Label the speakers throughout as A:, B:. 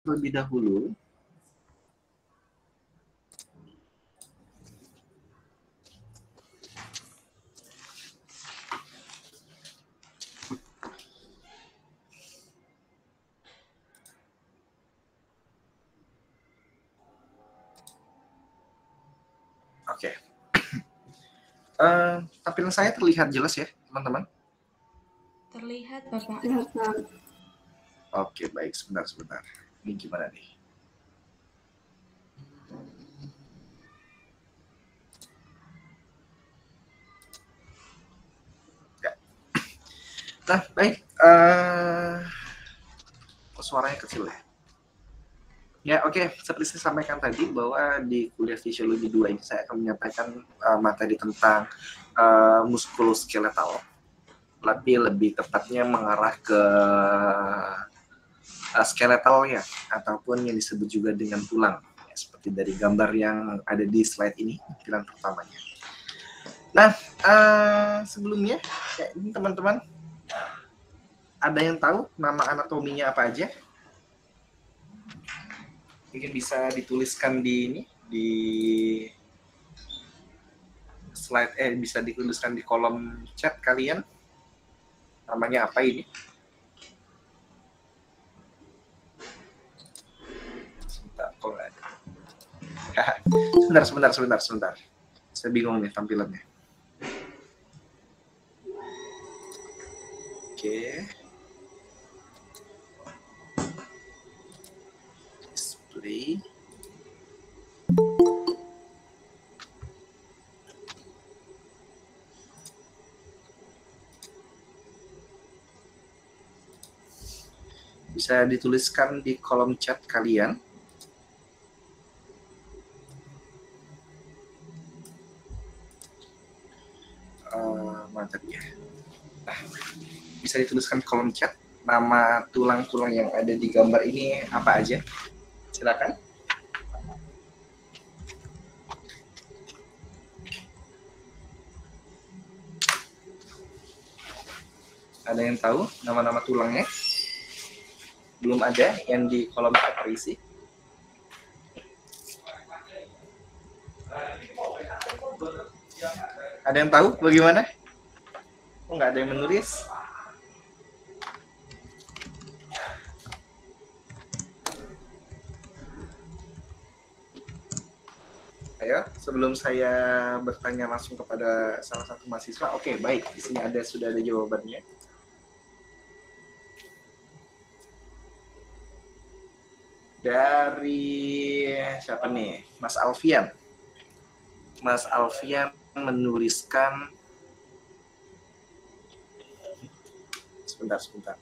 A: terlebih dahulu. Oke. Tampilan saya terlihat jelas ya, teman-teman?
B: Terlihat, Bapak.
A: Oke, baik. Sebentar. Ini gimana nih? Ya. Nah, baik. Suaranya kecil ya? Ya, oke. Seperti saya sampaikan tadi bahwa di kuliah Fisiologi 2 ini saya akan menyampaikan materi tentang muskuloskeletal. Lebih tepatnya mengarah ke skeletalnya ataupun yang disebut juga dengan tulang ya, seperti dari gambar yang ada di slide ini tampilan pertamanya. Nah, sebelumnya ya, ini teman-teman ada yang tahu nama anatominya apa aja? Mungkin bisa dituliskan di ini di slide bisa dituliskan di kolom chat kalian. Namanya apa ini? Sebentar, kok nggak ada. Sebentar. Saya bingung nih tampilannya. Oke. Display. Bisa dituliskan di kolom chat kalian. Materinya. Nah, bisa dituliskan di kolom chat nama tulang-tulang yang ada di gambar ini apa aja. Silakan. Ada yang tahu nama-nama tulangnya? Belum ada yang di kolom chat terisi. Ada yang tahu bagaimana? Oh, nggak ada yang menulis. Ayo, sebelum saya bertanya langsung kepada salah satu mahasiswa. Oke, baik. Di sini sudah ada jawabannya. Dari siapa nih? Mas Alfian. Mas Alfian menuliskan sebentar.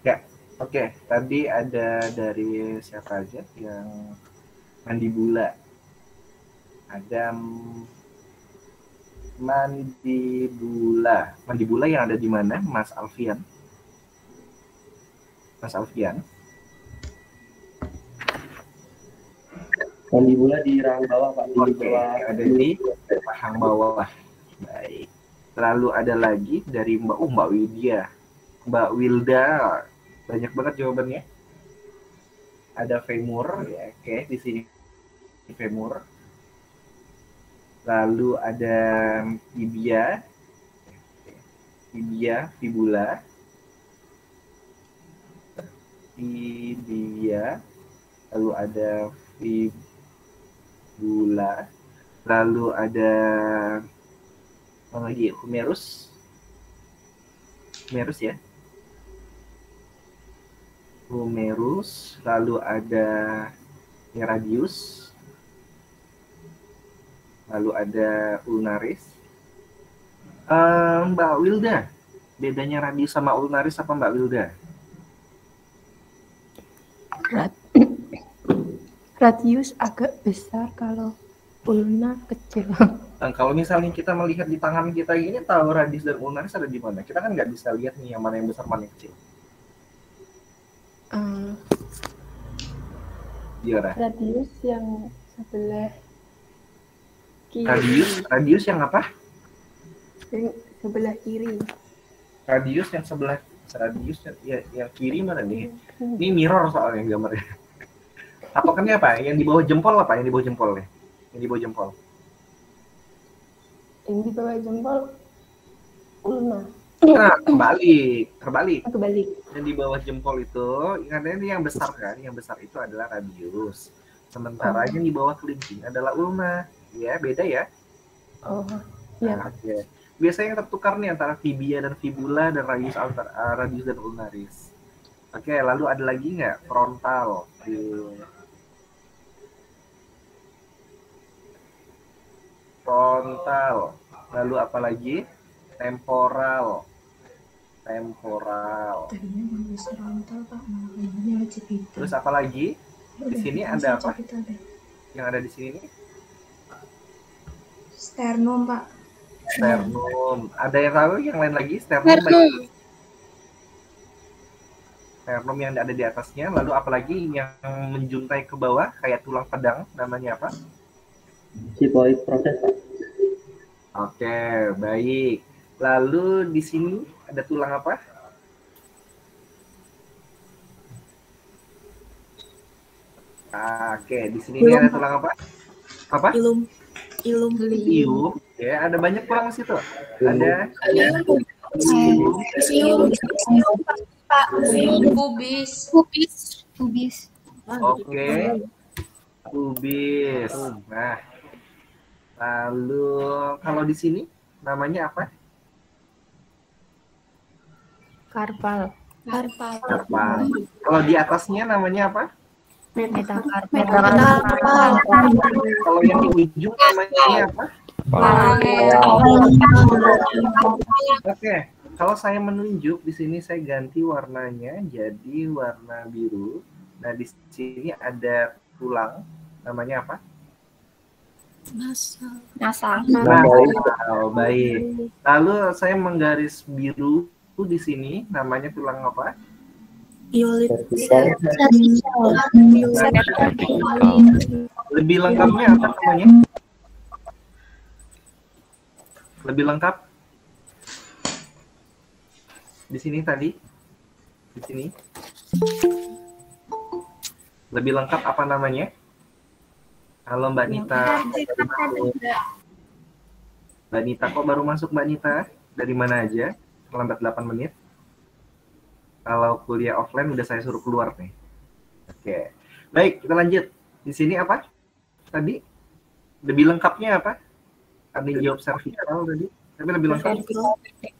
A: Ya, oke. Tadi ada dari siapa aja yang mandibula. Ada mandibula. Mandibula yang ada di mana, Mas Alfian? Mas Alfian?
C: Mandibula di rahang bawah, Pak.
A: Oke, ada di rahang bawah. Baik. Lalu ada lagi dari Mbak Widya. Mbak Wilda. Banyak banget jawabannya. Ada femur, ya, oke, di sini femur. lalu ada tibia, fibula, lalu ada fibula, lalu ada apa lagi? Humerus ya. Humerus, lalu ada radius, lalu ada ulnaris. Mbak Wilda, bedanya radius sama ulnaris apa Mbak Wilda?
C: Radius agak besar, kalau ulna kecil.
A: Kalau misalnya kita melihat di tangan kita gini, tahu radius dan ulnaris ada di mana? Kita kan nggak bisa lihat nih yang mana yang besar, mana yang kecil. Gimana?
C: Radius yang sebelah kiri.
A: Radius yang apa?
C: Yang sebelah kiri.
A: Radius yang kiri mana nih? Ini mirror soalnya gambarnya. Patokannya apa? Yang di bawah jempol apa? Yang di bawah jempol ya? Yang di bawah jempol.
C: Yang di bawah jempol ulna.
A: Nah, terbalik. Yang di bawah jempol itu, ingatnya ini yang besar kan? Yang besar itu adalah radius. Sementara yang di bawah kelingking adalah ulna. Ya, beda ya?
C: Oh, iya.
A: Nah, okay. Biasanya yang tertukar nih antara tibia dan fibula dan radius dan ulnaris. Oke, lalu ada lagi nggak? Frontal. Lalu apa lagi? Temporal.
B: Tadinya nulis frontal Pak, makanya cerita.
A: Terus apa lagi? Di sini ada apa? Yang ada di sini nih?
B: Sternum Pak.
A: Sternum. Ada yang tahu yang lain lagi? Sternum yang ada di atasnya. Lalu apalagi yang menjuntai ke bawah kayak tulang pedang, namanya apa?
D: Sigmoid process, Pak.
A: Oke, baik. Lalu di sini ada tulang apa? Oke, di sini ini ada tulang apa? Apa?
B: Ilum.
A: Ya, ada banyak tulang di situ. Ada
B: Pubis.
A: Oke. Pubis. Nah. Lalu kalau di sini namanya apa?
C: Karpal.
A: Kalau di atasnya namanya apa?
C: Metakarpal.
A: Kalau yang di ujung namanya apa? Oke. Kalau saya menunjuk di sini saya ganti warnanya jadi warna biru. Nah, di sini ada tulang namanya apa?
C: Nasal.
A: Baik. Lalu saya menggaris biru di sini namanya tulang apa? Lebih lengkapnya apa namanya? Lebih lengkap? Di sini tadi? Di sini? Lebih lengkap apa namanya? Halo Mbak Nita. Mbak Nita kok baru masuk Mbak Nita? Dari mana aja? Terlambat 8 menit. Kalau kuliah offline udah saya suruh keluar nih. Oke. Baik, kita lanjut. Di sini apa? Tadi lebih lengkapnya apa? Ada yang jawab cervical tadi. Tapi lebih lengkap.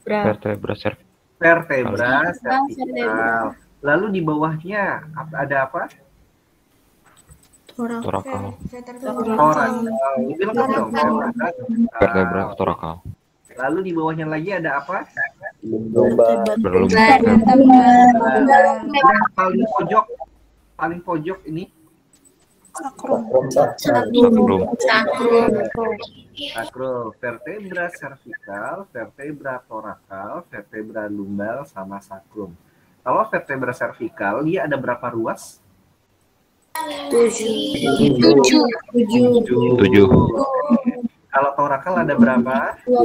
D: Vertebra cervical.
A: Vertebra cervical. Lalu di bawahnya ada apa?
D: Thoracal.
A: Lebih lengkap dong.
D: Vertebra thoracal.
A: Lalu di bawahnya lagi ada apa?
D: Berlumbar.
A: Paling pojok ini
D: Sakrum.
A: sakrum, vertebra cervical, vertebra thoracal, vertebra lumbal sama sakrum. Kalau vertebra cervical dia ada berapa ruas?
D: 7.
A: Kalau thoracal ada berapa?
B: 12.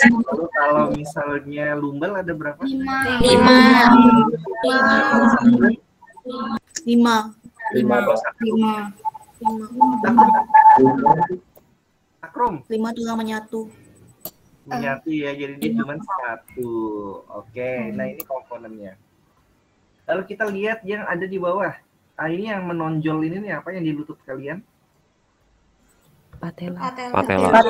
A: Lalu kalau misalnya lumbal ada berapa?
B: 5.
A: Akrom.
E: 5 tulang menyatu.
A: Menyatu ya, jadi dia cuma satu. Oke, nah ini komponennya. Lalu kita lihat yang ada di bawah. Ah, ini yang menonjol ini nih apa yang di lutut kalian?
C: Patella.
E: Patella.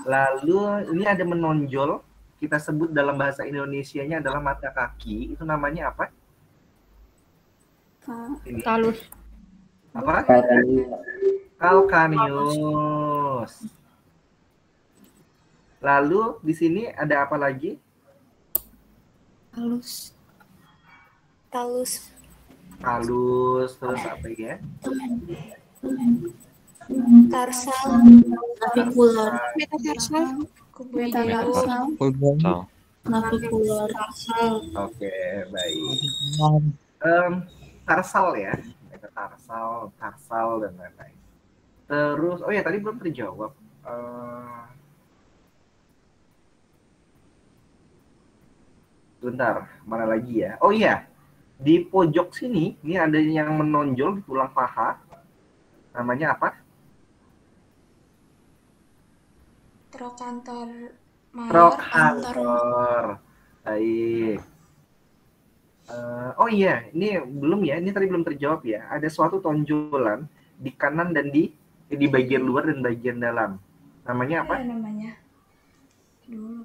A: Lalu ini ada menonjol, kita sebut dalam bahasa Indonesianya adalah mata kaki. Itu namanya apa? Ini.
C: Talus.
A: Apa? Calcaneus. Lalu di sini ada apa lagi?
E: Talus.
A: Halus, terus apa ya?
E: Tarsal. Navicular. Metatarsal. Navicular.
A: Oke, baik. Tarsal ya, tarsal dan lain-lain. Terus, oh ya tadi belum terjawab. Bentar, mana lagi ya? Oh iya, di pojok sini ini ada yang menonjol di tulang paha. Namanya apa?
B: Trochanter mayor.
A: Trochanter. Baik. Oh iya, ini belum ya. Ini tadi belum terjawab ya. Ada suatu tonjolan di kanan dan di bagian luar dan bagian dalam. Namanya apa?
B: Namanya?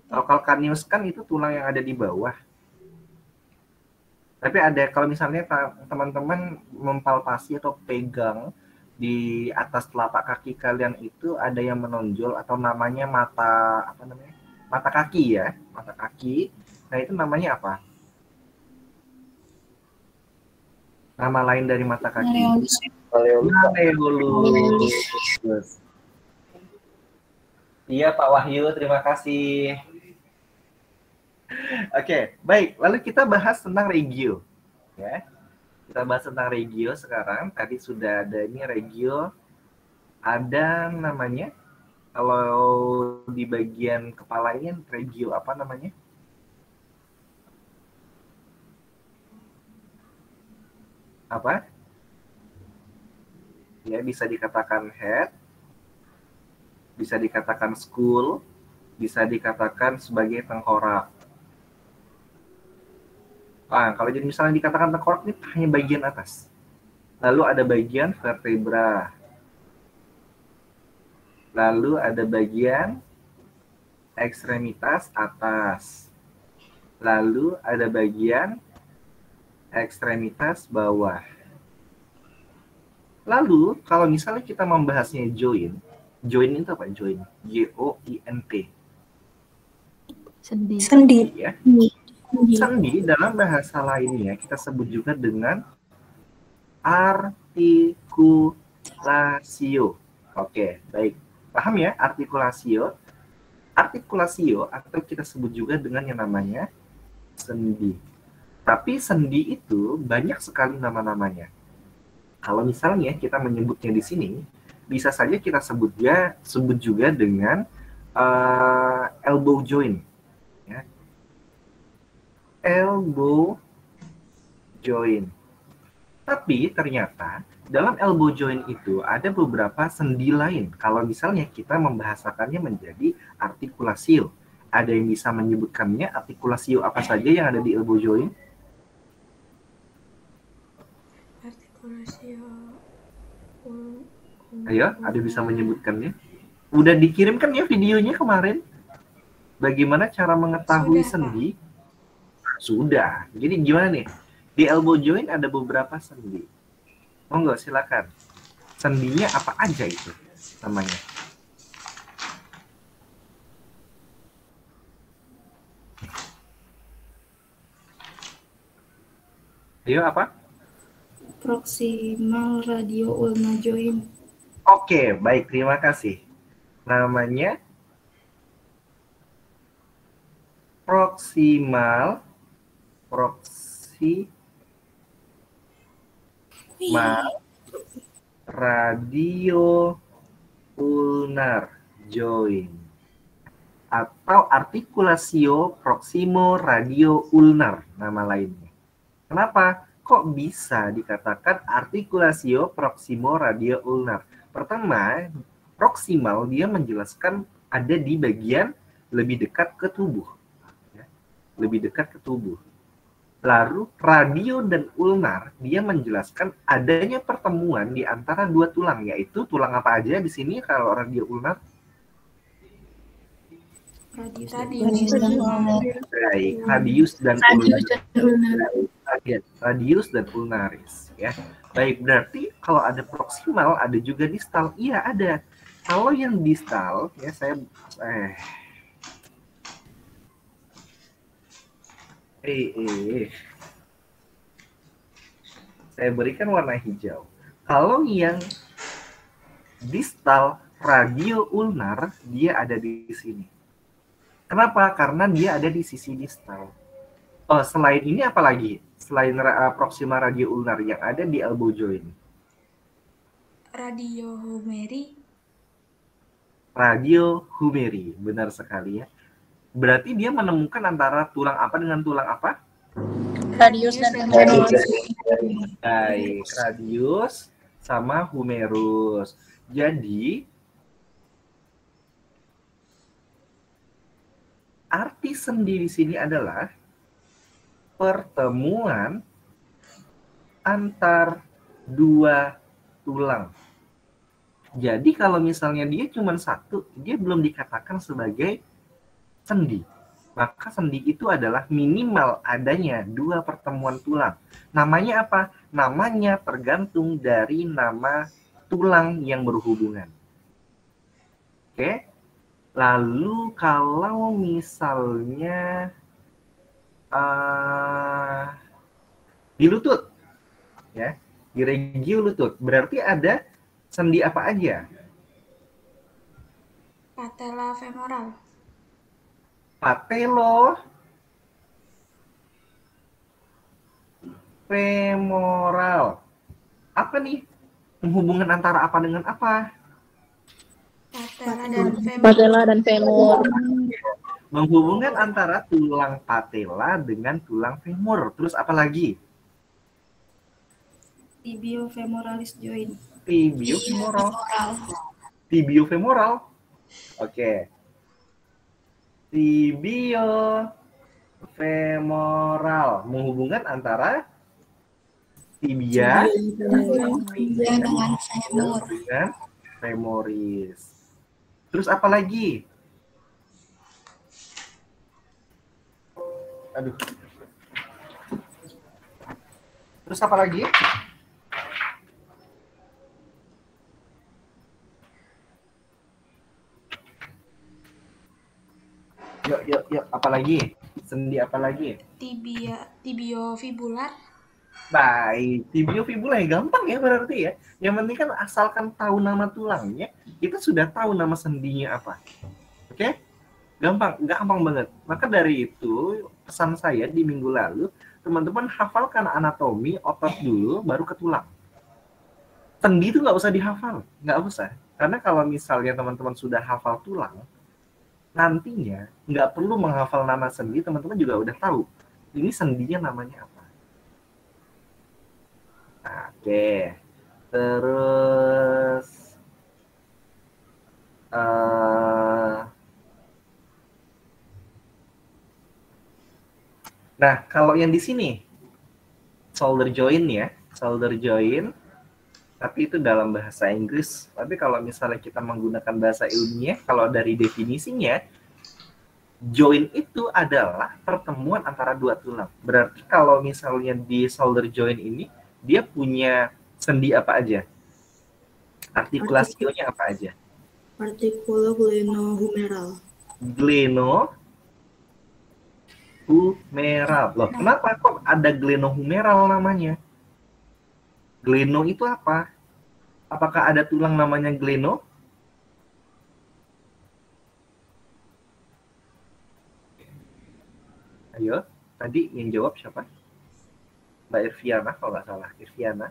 A: Kalau calcaneus kan itu tulang yang ada di bawah. Tapi ada kalau misalnya teman-teman mempalpasi atau pegang di atas telapak kaki kalian itu ada yang menonjol atau namanya mata apa namanya? Mata kaki ya, mata kaki. Nah, itu namanya apa? Nama lain dari mata kaki. Malleolus. Iya Pak Wahyu, terima kasih. Oke, baik. Lalu kita bahas tentang regio. Ya. Kita bahas tentang regio sekarang. Tadi sudah ada ini regio. Ada namanya. Kalau di bagian kepala ini regio apa namanya? Apa? Ya, bisa dikatakan head, bisa dikatakan skull, bisa dikatakan sebagai tengkorak. Kalau jadi misalnya dikatakan tengkorak ini hanya bagian atas. Lalu ada bagian vertebra. Lalu ada bagian ekstremitas atas. Lalu ada bagian ekstremitas bawah. Lalu kalau misalnya kita membahasnya joint itu apa? Joint, Joint.
E: Sendi.
A: Ya. Sendi dalam bahasa lainnya kita sebut juga dengan artikulasio. Oke, baik. Paham ya artikulasio? Artikulasio atau kita sebut juga dengan yang namanya sendi. Tapi sendi itu banyak sekali nama-namanya. Kalau misalnya kita menyebutnya di sini, bisa saja kita sebut juga dengan elbow joint. Ya. Elbow joint. Tapi ternyata dalam elbow joint itu ada beberapa sendi lain. Kalau misalnya kita membahasakannya menjadi artikulasio. Ada yang bisa menyebutkannya artikulasio apa saja yang ada di elbow joint? Ayo, ada bisa menyebutkannya? Udah dikirimkan ya videonya kemarin? Bagaimana cara mengetahui sendi? Sudah. Jadi gimana nih? Di elbow joint ada beberapa sendi. Monggo silakan. Sendinya apa aja itu namanya? Ayo apa?
B: Proximal radio ulna joint.
A: Oke, baik, terima kasih. Namanya proximal radio ulnar joint atau artikulasio proximo radio ulnar nama lainnya. Kenapa? kok bisa dikatakan artikulasio proximo radio ulnar? Pertama, proksimal dia menjelaskan ada di bagian lebih dekat ke tubuh. Ya, lebih dekat ke tubuh. Lalu radio dan ulnar dia menjelaskan adanya pertemuan di antara dua tulang, yaitu tulang apa aja di sini kalau radio ulnar?
E: Radius
A: Baik, radius dan ulnaris. Radius dan ulnaris, ya. Baik, berarti kalau ada proksimal ada juga distal. Iya, ada. Kalau yang distal, ya saya saya berikan warna hijau. Kalau yang distal radio ulnar dia ada di sini. Kenapa? Karena dia ada di sisi distal. Oh, selain ini apa lagi? Selain proxima radio ulnar yang ada di elbow joint.
E: Radio humeri.
A: Radio humeri, benar sekali ya. Berarti dia menemukan antara tulang apa dengan tulang apa?
E: Radius dan
A: Baik, radius sama humerus. Jadi arti sendi di sini adalah pertemuan antar dua tulang. Jadi kalau misalnya dia cuma satu, dia belum dikatakan sebagai sendi. Maka sendi itu adalah minimal adanya dua pertemuan tulang. Namanya apa? Namanya tergantung dari nama tulang yang berhubungan. Oke? Lalu kalau misalnya di lutut, ya, di regio lutut, berarti ada sendi apa aja?
E: Patella femoral.
A: Patelo femoral. Apa nih? Hubungan antara apa dengan apa?
E: Patella dan femur.
A: Menghubungkan antara tulang patella dengan tulang femur. Terus apa lagi?
E: Tibiofemoralis joint.
A: Tibiofemoral. Tibiofemoral. Oke. Tibiofemoral menghubungkan antara tibia
E: dengan femur.
A: dengan femoris. Terus apa lagi? Aduh. Terus apa lagi? Yuk, apa lagi? Sendi apa lagi?
E: Tibiofibular.
A: Baik, tibiofibula ya gampang ya berarti ya. Yang penting kan asalkan tahu nama tulangnya, kita sudah tahu nama sendinya apa. Oke? Gampang banget. Maka dari itu, pesan saya di minggu lalu, teman-teman hafalkan anatomi otot dulu, baru ke tulang. Sendi itu nggak usah dihafal, nggak usah. Karena kalau misalnya teman-teman sudah hafal tulang, nantinya nggak perlu menghafal nama sendi, teman-teman juga udah tahu ini sendinya namanya apa. Oke, terus nah kalau yang di sini shoulder joint ya, shoulder joint, tapi itu dalam bahasa Inggris. Tapi kalau misalnya kita menggunakan bahasa ilmiah, kalau dari definisinya, joint itu adalah pertemuan antara dua tulang. Berarti kalau misalnya di shoulder joint ini, dia punya sendi apa aja? Artikulasionya apa aja?
E: Artikuloglenohumeral.
A: Glenohumeral. Loh, kenapa kok ada glenohumeral namanya? Gleno itu apa? Apakah ada tulang namanya gleno? Ayo, tadi yang jawab siapa? Mbak Irviana kalau nggak salah. Irviana.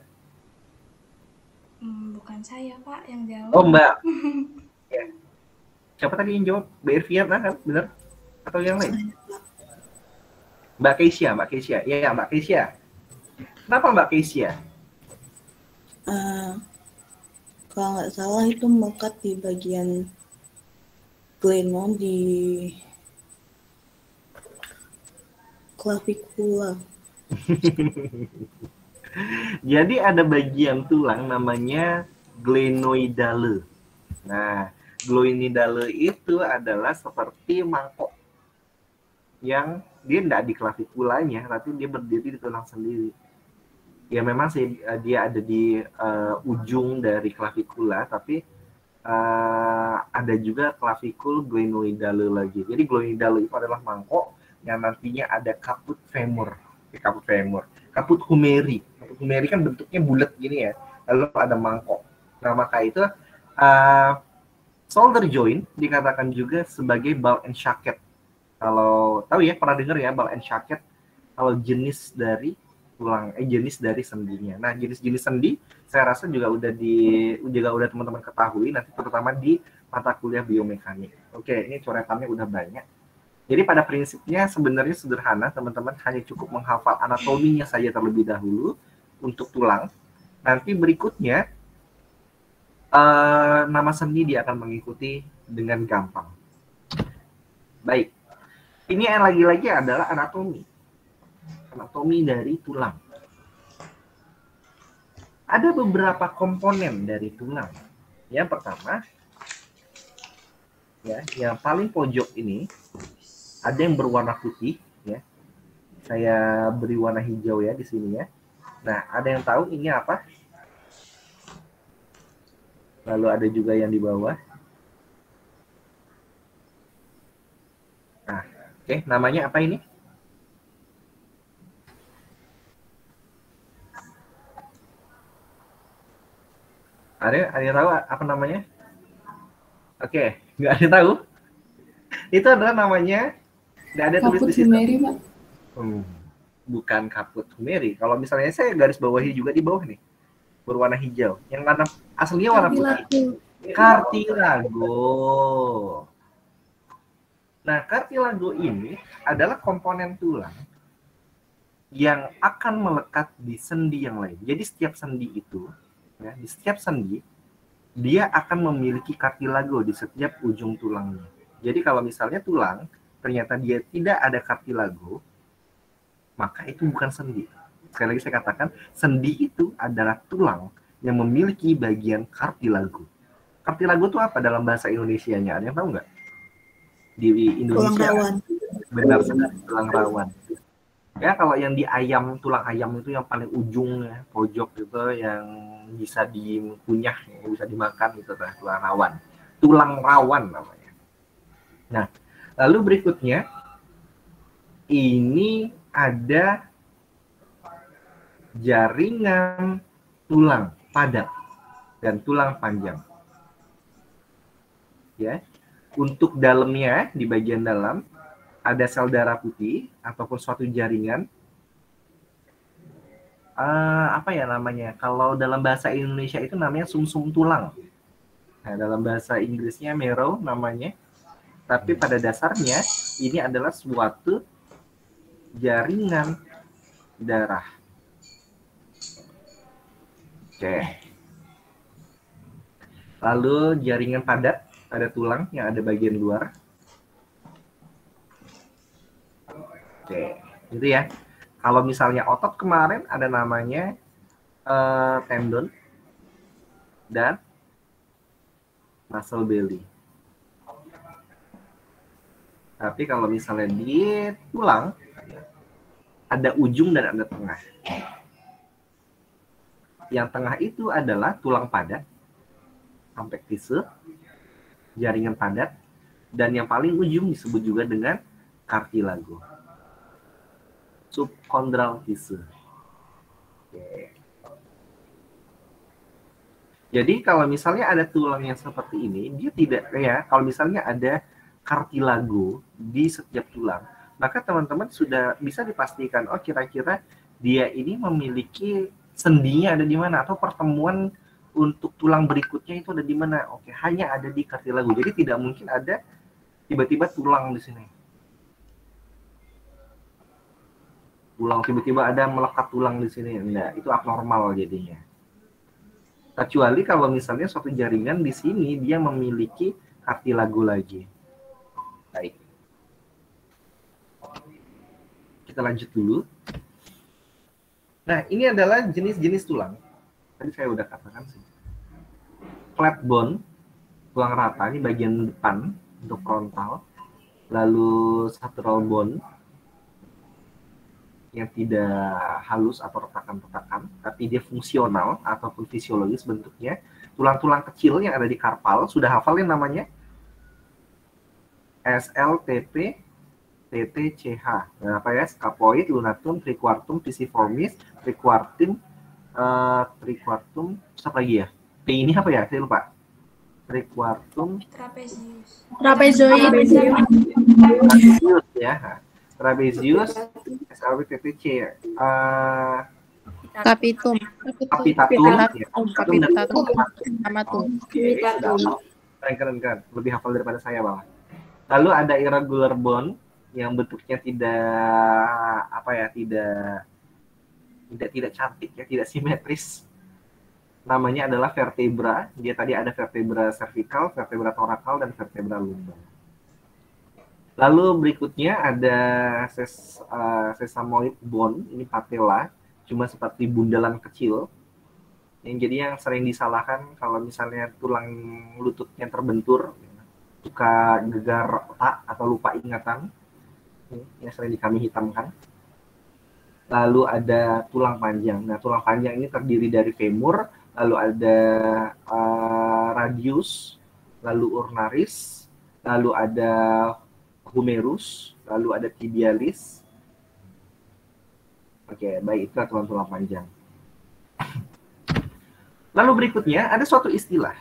E: Bukan saya, Pak, yang jawab.
A: Oh, Mbak. Ya. Siapa tadi yang jawab? Mbak Irviana kan? Benar? Atau yang lain? Mbak Keisha. Iya, Mbak Keisha. Kenapa Mbak Keisha?
F: Kalau nggak salah itu melekat di bagian gleno di clavikula.
A: Jadi ada bagian tulang namanya glenoidale. Nah, glenoidale itu adalah seperti mangkok yang dia tidak di klavikulanya, tapi dia berdiri di tulang sendiri. Ya memang sih dia ada di ujung dari klavikula, tapi ada juga klavikul glenoidale lagi. Jadi glenoidale itu adalah mangkok yang nantinya ada kaput femur, kaput humeri. Kaput humeri kan bentuknya bulat gini ya, lalu ada mangkok. Nah maka itu shoulder joint dikatakan juga sebagai ball and socket. Kalau tahu ya, pernah dengar ya ball and socket, kalau jenis dari tulang, jenis dari sendinya. Nah jenis-jenis sendi saya rasa juga udah teman-teman ketahui nanti terutama di mata kuliah biomekanik. Oke, ini coretannya udah banyak. Jadi pada prinsipnya sebenarnya sederhana, teman-teman hanya cukup menghafal anatominya saja terlebih dahulu untuk tulang. Nanti berikutnya nama sendi dia akan mengikuti dengan gampang. Baik, ini yang lagi-lagi adalah anatomi dari tulang. Ada beberapa komponen dari tulang. Yang pertama, ya, yang paling pojok ini ada yang berwarna putih, ya. Saya beri warna hijau ya di sini ya. Nah, ada yang tahu ini apa? Lalu ada juga yang di bawah. Nah, oke, namanya apa ini? Ada yang tahu apa namanya? Oke, nggak ada yang tahu. Itu adalah namanya, nggak ada tulis di situ.
E: Humeri, Pak.
A: Bukan kaput humeri. Kalau misalnya saya garis bawahi juga di bawah nih, berwarna hijau. Yang warna aslinya warna putih. Cartilago. Nah, cartilago ini adalah komponen tulang yang akan melekat di sendi yang lain. Jadi setiap sendi itu, ya, di setiap sendi dia akan memiliki cartilago di setiap ujung tulangnya. Jadi kalau misalnya tulang ternyata dia tidak ada cartilago, maka itu bukan sendi. Sekali lagi saya katakan, sendi itu adalah tulang yang memiliki bagian cartilago. Cartilago itu apa dalam bahasa Indonesianya? Ada yang tahu nggak? Di Indonesia.
F: Tulang rawan.
A: Benar sekali, tulang rawan. Ya kalau yang di ayam, tulang ayam itu yang paling ujung ya, pojok gitu yang bisa dikunyah, yang bisa dimakan itu adalah tulang rawan. Tulang rawan namanya. Nah, lalu berikutnya ini ada jaringan tulang padat dan tulang panjang. Ya. Untuk dalamnya di bagian dalam ada sel darah putih ataupun suatu jaringan. Apa ya namanya? Kalau dalam bahasa Indonesia itu namanya sumsum tulang. Nah, dalam bahasa Inggrisnya marrow namanya. Tapi pada dasarnya ini adalah suatu jaringan darah. Oke. Lalu jaringan padat, ada tulang yang ada bagian luar. Oke, gitu ya. Kalau misalnya otot kemarin ada namanya tendon dan muscle belly. Tapi kalau misalnya di tulang ada ujung dan ada tengah. Yang tengah itu adalah tulang padat, sampai tissue, jaringan padat, dan yang paling ujung disebut juga dengan cartilago. Subchondral tissue. Oke. Jadi kalau misalnya ada tulang yang seperti ini, dia tidak ya. Kalau misalnya ada cartilago di setiap tulang, maka teman-teman sudah bisa dipastikan, oh kira-kira dia ini memiliki sendinya ada di mana atau pertemuan untuk tulang berikutnya itu ada di mana. Oke, hanya ada di cartilago. Jadi tidak mungkin ada tiba-tiba tulang di sini. tulang tiba-tiba ada melekat tulang di sini, enggak, itu abnormal jadinya. Kecuali kalau misalnya suatu jaringan di sini dia memiliki kartilago lagi. Baik. Kita lanjut dulu. Nah, ini adalah jenis-jenis tulang. Tadi saya udah katakan sih. Flat bone, tulang rata, ini bagian depan untuk frontal. Lalu structural bone, yang tidak halus atau retakan-retakan, tapi dia fungsional ataupun fisiologis bentuknya. Tulang-tulang kecil yang ada di karpal, sudah hafal yang namanya? SLTP, TTCH. Nah, apa ya? Scapuloid, lunatum, triquartum, pisiformis, triquartum, apa lagi ya? P ini apa ya? Saya lupa. Triquartum,
E: Trapezius.
B: Trapezoid.
A: trapezius ya. Trapezius, SLTTC,
F: Kapitum.
A: kapitatum, ya.
F: Kapitatum. Amatum.
A: Keren. Lebih hafal daripada saya, Bang. Lalu ada irregular bone yang bentuknya tidak cantik ya, tidak simetris. Namanya adalah vertebra. Dia tadi ada vertebra cervical, vertebra thoracal, dan vertebra lumbar. Lalu berikutnya ada sesamoid bone, ini patella, cuma seperti bundalan kecil. Yang sering disalahkan kalau misalnya tulang lututnya terbentur, suka gegar otak atau lupa ingatan, yang sering kami hitamkan. Lalu ada tulang panjang. Nah, tulang panjang ini terdiri dari femur, lalu ada radius, lalu ulnaris, lalu ada humerus, lalu ada tibialis. Oke, baik, itu tulang-tulang panjang. Lalu berikutnya ada suatu istilah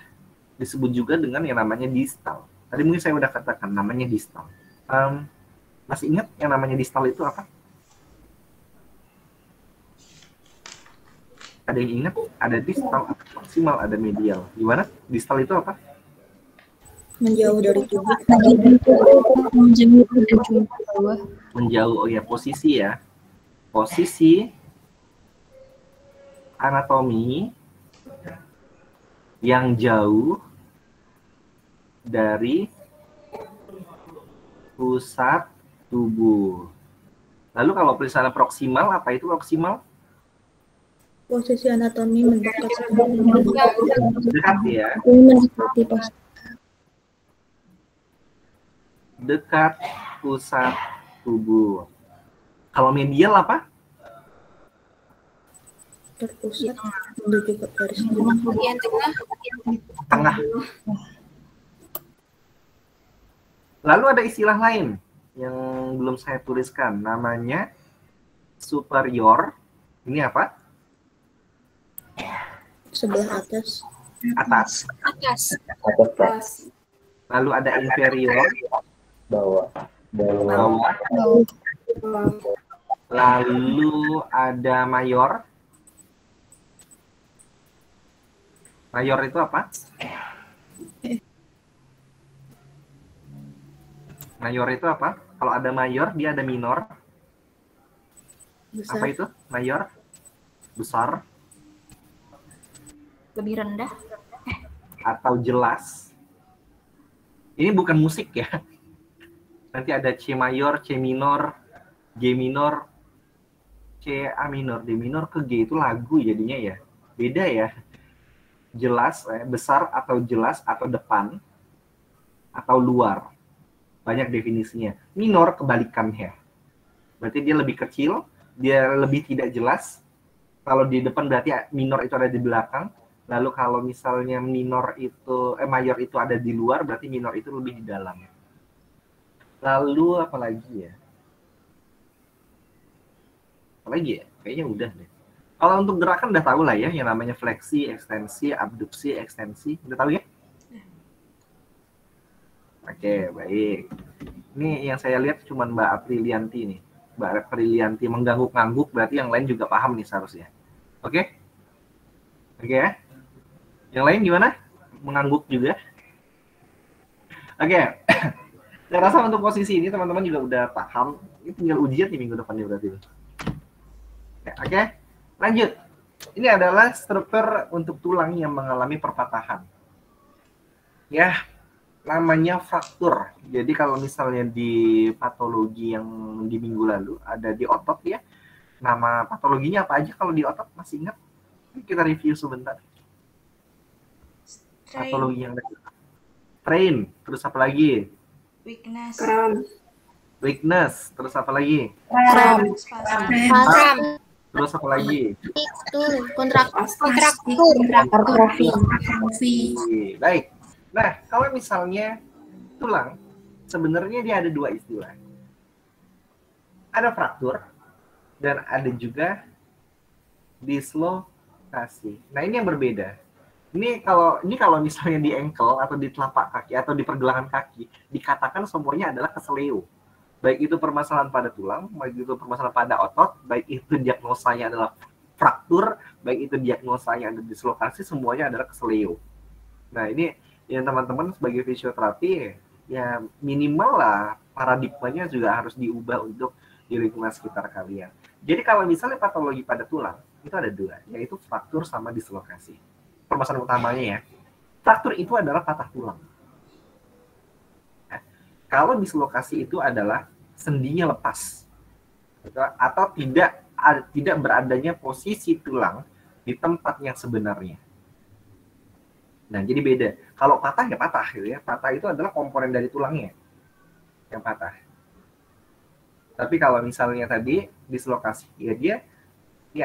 A: disebut juga dengan yang namanya distal. Tadi mungkin saya udah katakan namanya distal. Masih ingat yang namanya distal itu apa? Ada yang ingat? Ada distal, ada maksimal, ada medial. Gimana? Distal itu apa?
F: Menjauh dari tubuh.
A: Menjauh, oh ya, posisi ya. Posisi anatomi yang jauh dari pusat tubuh. Lalu kalau misalnya proksimal, apa itu proksimal?
F: Posisi anatomi mendekat
A: Dekat ya.
F: seperti
A: Dekat pusat tubuh. Kalau medial apa?
F: terpusat menuju ke garis
E: Bagian tengah.
A: Tengah. Lalu ada istilah lain yang belum saya tuliskan, namanya superior. Ini apa?
F: sebelah atas.
A: Atas.
E: Atas.
A: Lalu ada inferior.
D: Bawah.
A: Bawah. Lalu ada mayor. Mayor itu apa? Mayor itu apa? Kalau ada mayor, dia ada minor.
F: Besar.
A: Apa itu? Mayor? Besar
E: Lebih rendah.
A: atau jelas? Ini bukan musik ya. Nanti ada C mayor, C minor, G minor, C A minor, D minor ke G itu lagu jadinya ya. Beda ya. Jelas, besar atau jelas atau depan atau luar. Banyak definisinya. Minor kebalikannya. Berarti dia lebih kecil, dia lebih tidak jelas. Kalau di depan berarti minor itu ada di belakang. Lalu kalau misalnya mayor itu ada di luar, berarti minor itu lebih di dalam. Lalu apa lagi ya? Apa lagi ya? Kayaknya udah deh. Kalau untuk gerakan udah tahu lah ya, yang namanya fleksi, ekstensi, abduksi, ekstensi. Udah tahu ya? Oke, baik. Ini yang saya lihat cuma Mbak Aprilianti nih. Mbak Aprilianti mengangguk-ngangguk, berarti yang lain juga paham nih seharusnya. Oke? Oke ya? Yang lain gimana? Mengangguk juga? Oke. Saya rasa untuk posisi ini teman-teman juga udah paham. Ini tinggal ujian nih minggu depannya berarti. Ya, oke, lanjut. Ini adalah struktur untuk tulang yang mengalami perpatahan. Ya, namanya fraktur. Jadi kalau misalnya di patologi yang di minggu lalu ada di otot ya, nama patologinya apa aja kalau di otot, masih ingat? Kita review sebentar. Patologi yang ada. Strain, terus apa lagi?
E: Weakness.
A: Weakness, terus apa lagi? Terus apa lagi?
B: Kontraksi.
A: Baik. Nah, kalau misalnya tulang, sebenarnya dia ada dua istilah. Ada fraktur dan ada juga dislokasi. Nah, ini yang berbeda. Ini kalau misalnya di ankle atau di telapak kaki atau di pergelangan kaki, dikatakan semuanya adalah keseleo. Baik itu permasalahan pada tulang, baik itu permasalahan pada otot, baik itu diagnosanya adalah fraktur, baik itu diagnosanya ada dislokasi, semuanya adalah keseleo. Nah, ini yang teman-teman sebagai fisioterapi ya minimal lah paradigmanya juga harus diubah untuk di lingkungan sekitar kalian. Jadi kalau misalnya patologi pada tulang itu ada dua, yaitu fraktur sama dislokasi. Permasalahan utamanya ya, fraktur itu adalah patah tulang. Nah, kalau dislokasi itu adalah sendinya lepas atau tidak beradanya posisi tulang di tempat yang sebenarnya. Nah, jadi beda. Kalau patah ya patah gitu ya. Patah itu adalah komponen dari tulangnya yang patah. Tapi kalau misalnya tadi dislokasi ya dia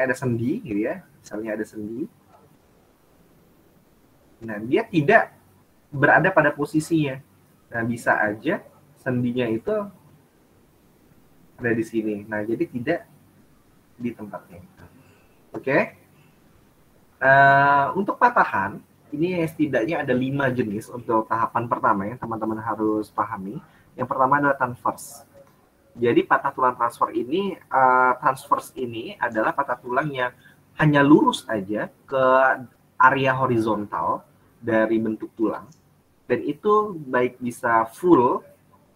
A: ada sendi gitu ya. Misalnya ada sendi. Nah, dia tidak berada pada posisinya. Nah, bisa aja sendinya itu ada di sini. Nah, jadi tidak di tempatnya. Oke. Untuk patahan, ini setidaknya ada 5 jenis untuk tahapan pertama yang teman-teman harus pahami. Yang pertama adalah transverse. Jadi patah tulang transverse ini adalah patah tulang yang hanya lurus aja ke area horizontal dari bentuk tulang. Dan itu baik bisa full,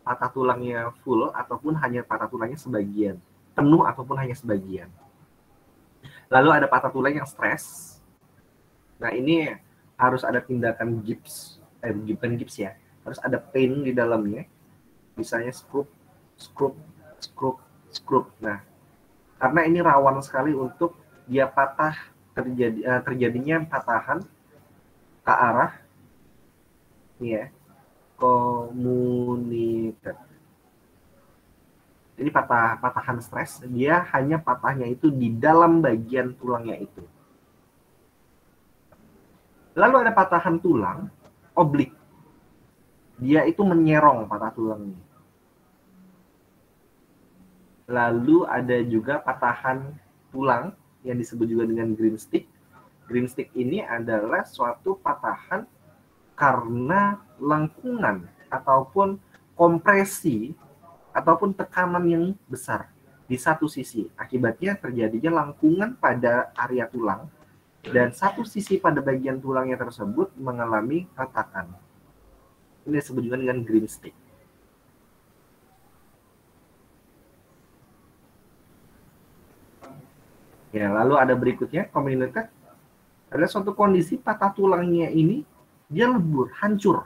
A: patah tulangnya full, ataupun hanya patah tulangnya sebagian. Penuh ataupun hanya sebagian. Lalu ada patah tulang yang stres. Nah, ini harus ada tindakan bukan gips ya. Harus ada pain di dalamnya. Misalnya scrub. Nah, karena ini rawan sekali untuk dia patah, terjadinya patahan ke arah ya, komunitas. Jadi patahan stres, dia hanya patahnya itu di dalam bagian tulangnya itu. Lalu ada patahan tulang oblik. Dia itu menyerong patah tulangnya. Lalu ada juga patahan tulang yang disebut juga dengan green stick. Green stick ini adalah suatu patahan karena lengkungan ataupun kompresi ataupun tekanan yang besar di satu sisi. Akibatnya terjadinya lengkungan pada area tulang dan satu sisi pada bagian tulangnya tersebut mengalami retakan. Ini disebut juga dengan green stick. Ya, lalu ada berikutnya, komunitas. Ada suatu kondisi patah tulangnya ini, dia lebur, hancur.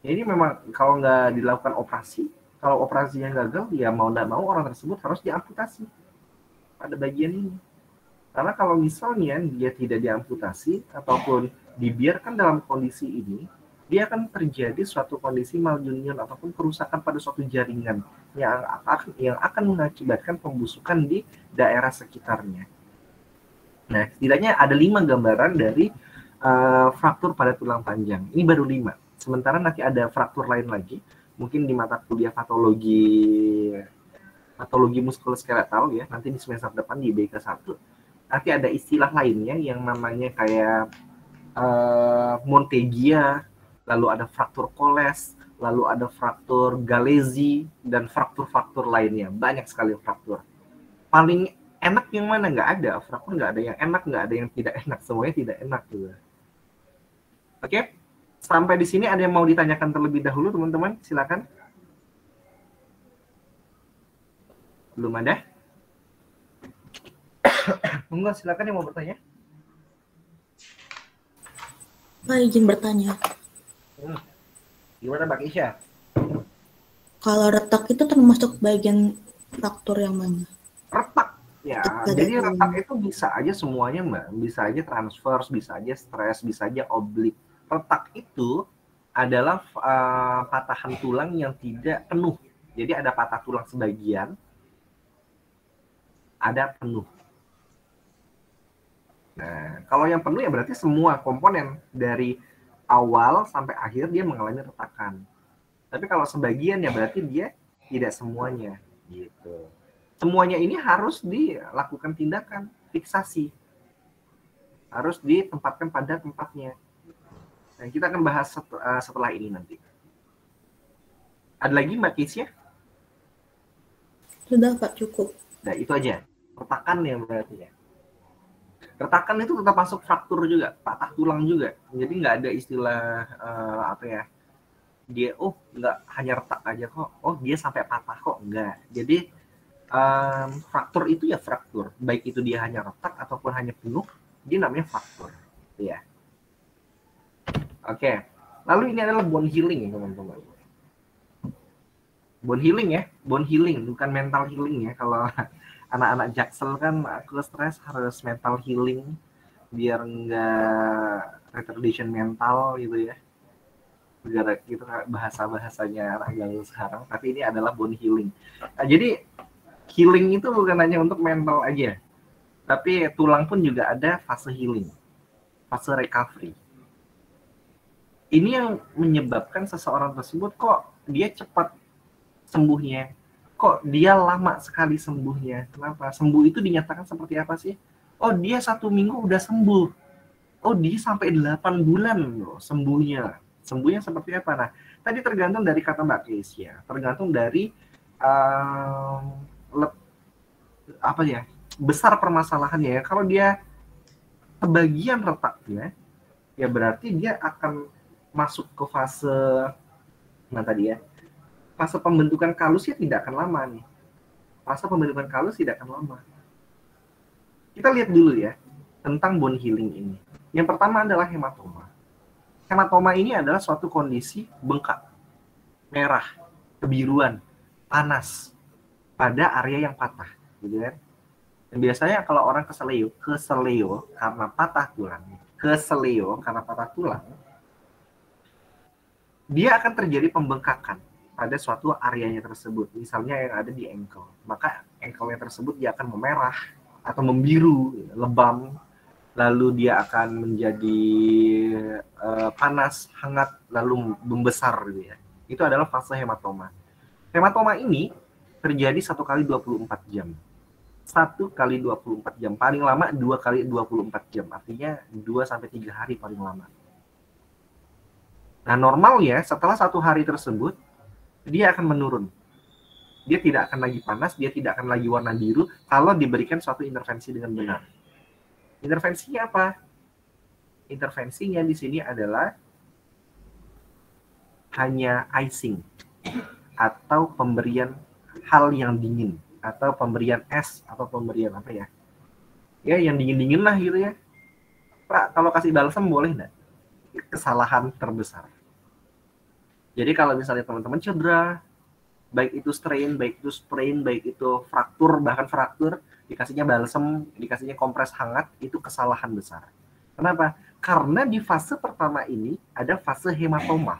A: Ya, ini memang kalau nggak dilakukan operasi, kalau operasinya gagal, ya mau nggak mau orang tersebut harus diamputasi pada bagian ini. Karena kalau misalnya dia tidak diamputasi, ataupun dibiarkan dalam kondisi ini, dia akan terjadi suatu kondisi malunion ataupun kerusakan pada suatu jaringan yang akan mengakibatkan pembusukan di daerah sekitarnya. Nah, setidaknya ada 5 gambaran dari fraktur pada tulang panjang. Ini baru 5. Sementara nanti ada fraktur lain lagi, mungkin di mata kuliah patologi muskuloskeletal ya, nanti di semester depan di BK 1. Nanti ada istilah lainnya yang namanya kayak Montegia, lalu ada fraktur Coles, lalu ada fraktur Galeazzi, dan fraktur-fraktur lainnya. Banyak sekali fraktur. Paling enak yang mana? Nggak ada. Fraktur nggak ada yang enak, nggak ada yang tidak enak. Semuanya tidak enak juga. Oke? Sampai di sini ada yang mau ditanyakan terlebih dahulu, teman-teman? Silakan. Belum ada? Enggak, silakan yang mau bertanya.
F: Pak, izin bertanya.
A: Gimana Mbak Isya?
F: Kalau retak itu termasuk bagian faktor yang mana?
A: Retak. Ya,
F: Retak
A: jadi
F: itu.
A: retak itu bisa aja semuanya Mbak. Bisa aja transverse, bisa aja stres, bisa aja oblik. Retak itu adalah patahan tulang yang tidak penuh. Jadi ada patah tulang sebagian, ada penuh. Nah, kalau yang penuh ya berarti semua komponen dari awal sampai akhir dia mengalami retakan. Tapi kalau sebagian ya berarti dia tidak semuanya gitu. Semuanya ini harus dilakukan tindakan fiksasi. Harus ditempatkan pada tempatnya. Nah, kita akan bahas setelah ini nanti. Ada lagi Mbak Kisya?
F: Sudah Pak, cukup.
A: Nah, itu aja. Retakan ya berarti ya. Retakan itu tetap masuk fraktur juga, patah tulang juga. Jadi nggak ada istilah apa ya, dia nggak hanya retak aja kok, dia sampai patah kok, enggak. Jadi fraktur itu ya fraktur, baik itu dia hanya retak ataupun hanya penuh, dia namanya fraktur, ya. Oke, lalu ini adalah bone healing teman-teman. Bone healing ya, bone healing bukan mental healing ya. Kalau anak-anak Jaksel kan aku stres harus mental healing biar enggak retardation mental gitu ya. Biar gitu bahasa-bahasanya anak gaul sekarang, tapi ini adalah bone healing. Nah, jadi healing itu bukan hanya untuk mental aja, tapi tulang pun juga ada fase healing, fase recovery. Ini yang menyebabkan seseorang tersebut kok dia cepat sembuhnya, kok dia lama sekali sembuhnya. Kenapa? Sembuh itu dinyatakan seperti apa sih? Oh, dia 1 minggu udah sembuh. Oh, dia sampai 8 bulan loh sembuhnya. Sembuhnya seperti apa? Nah, tadi tergantung dari kata Mbak Keisha, tergantung dari apa ya, besar permasalahannya ya. Kalau dia kebagian retaknya, ya berarti dia akan masuk ke fase tadi ya. Fase pembentukan kalusnya tidak akan lama nih. Fase pembentukan kalus tidak akan lama. Kita lihat dulu ya tentang bone healing ini. Yang pertama adalah hematoma. Hematoma ini adalah suatu kondisi bengkak, merah, kebiruan, panas pada area yang patah, gitu kan? Dan biasanya kalau orang keseleo karena patah tulang, dia akan terjadi pembengkakan pada suatu areanya tersebut, misalnya yang ada di ankle. Maka ankle-nya tersebut dia akan memerah atau membiru, lebam, lalu dia akan menjadi panas, hangat, lalu membesar gitu ya. Itu adalah fase hematoma. Hematoma ini terjadi 1 kali 24 jam. 1 kali 24 jam. Paling lama 2 kali 24 jam. Artinya 2-3 hari paling lama. Nah, normalnya setelah 1 hari tersebut, dia akan menurun. Dia tidak akan lagi panas, dia tidak akan lagi warna biru kalau diberikan suatu intervensi dengan benar. Intervensinya apa? Intervensinya di sini adalah hanya icing atau pemberian hal yang dingin atau pemberian es atau pemberian apa ya? Ya yang dingin-dingin lah gitu ya. Pak, kalau kasih balsam boleh enggak? Kesalahan terbesar. Jadi kalau misalnya teman-teman cedera, baik itu strain, baik itu sprain, baik itu fraktur, bahkan fraktur, dikasihnya balsam, dikasihnya kompres hangat, itu kesalahan besar. Kenapa? Karena di fase pertama ini ada fase hematoma.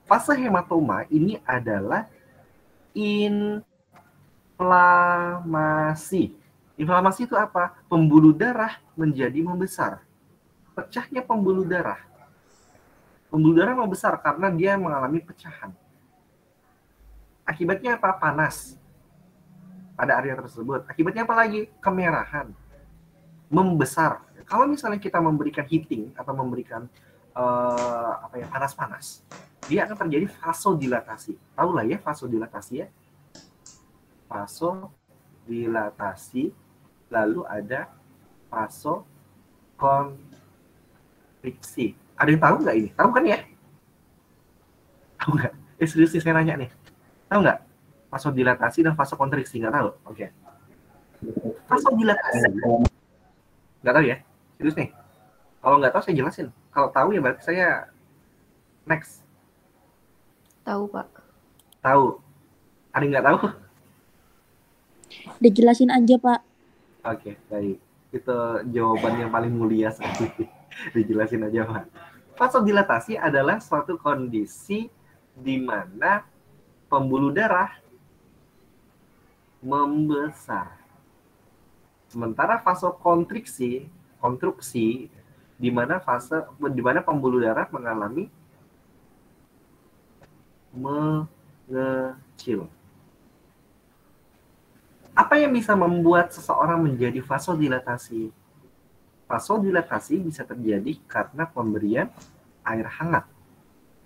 A: Fase hematoma ini adalah inflamasi. Inflamasi itu apa? Pembuluh darah menjadi membesar. Pecahnya pembuluh darah. Pembuluh darah membesar karena dia mengalami pecahan. Akibatnya apa? Panas pada area tersebut. Akibatnya apa lagi? Kemerahan. Membesar. Kalau misalnya kita memberikan heating atau memberikan panas-panas, dia akan terjadi vasodilatasi. Tahu lah ya vasodilatasi ya? Vasodilatasi, lalu ada vasokonstriksi. Ada yang tahu nggak ini? Tahu kan ya? Tahu nggak? Serius sih saya nanya nih. Tahu nggak? Vasodilatasi dan vasokonstriksi nggak tahu? Oke. Vasodilatasi Nggak tahu ya? Serius nih? Kalau nggak tahu saya jelasin. Kalau tahu ya berarti saya next.
C: Tahu, Pak.
A: Tahu. Ada yang nggak tahu?
G: Dijelasin aja, Pak.
A: Oke, baik. Itu jawaban yang paling mulia sekali. Dijelasin aja, Pak. Vasodilatasi adalah suatu kondisi di mana pembuluh darah membesar. Sementara vasokonstriksi, konstruksi di mana pembuluh darah mengalami mengecil. Apa yang bisa membuat seseorang menjadi vasodilatasi? Vasodilatasi bisa terjadi karena pemberian air hangat,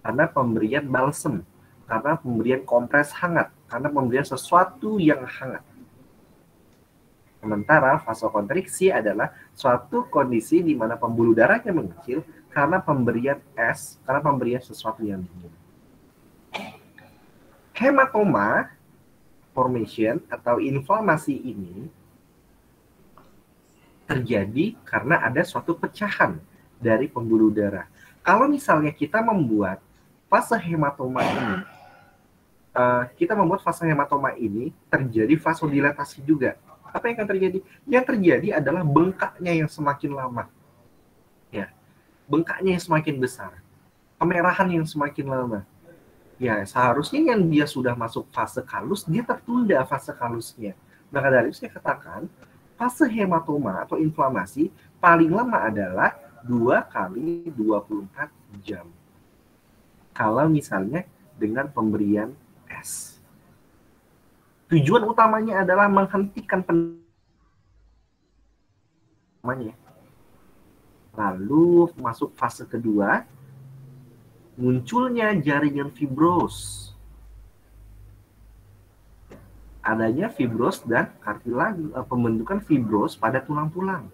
A: karena pemberian balsem, karena pemberian kompres hangat, karena pemberian sesuatu yang hangat. Sementara vasokonstriksi adalah suatu kondisi di mana pembuluh darahnya mengecil karena pemberian es, karena pemberian sesuatu yang dingin. Hematoma formation atau inflamasi ini terjadi karena ada suatu pecahan dari pembuluh darah. Kalau misalnya kita membuat fase hematoma ini, terjadi vasodilatasi juga. Apa yang akan terjadi? Yang terjadi adalah bengkaknya yang semakin lama. Ya, bengkaknya yang semakin besar. Kemerahan yang semakin lama. Ya, seharusnya yang dia sudah masuk fase kalus, dia tertunda fase kalusnya. Maka dari itu saya katakan, fase hematoma atau inflamasi paling lama adalah 2 kali 24 jam. Kalau misalnya dengan pemberian es. Tujuan utamanya adalah menghentikan penyakit. Lalu masuk fase kedua, munculnya jaringan fibros. Adanya fibros dan kartilage, pembentukan fibros pada tulang-tulang.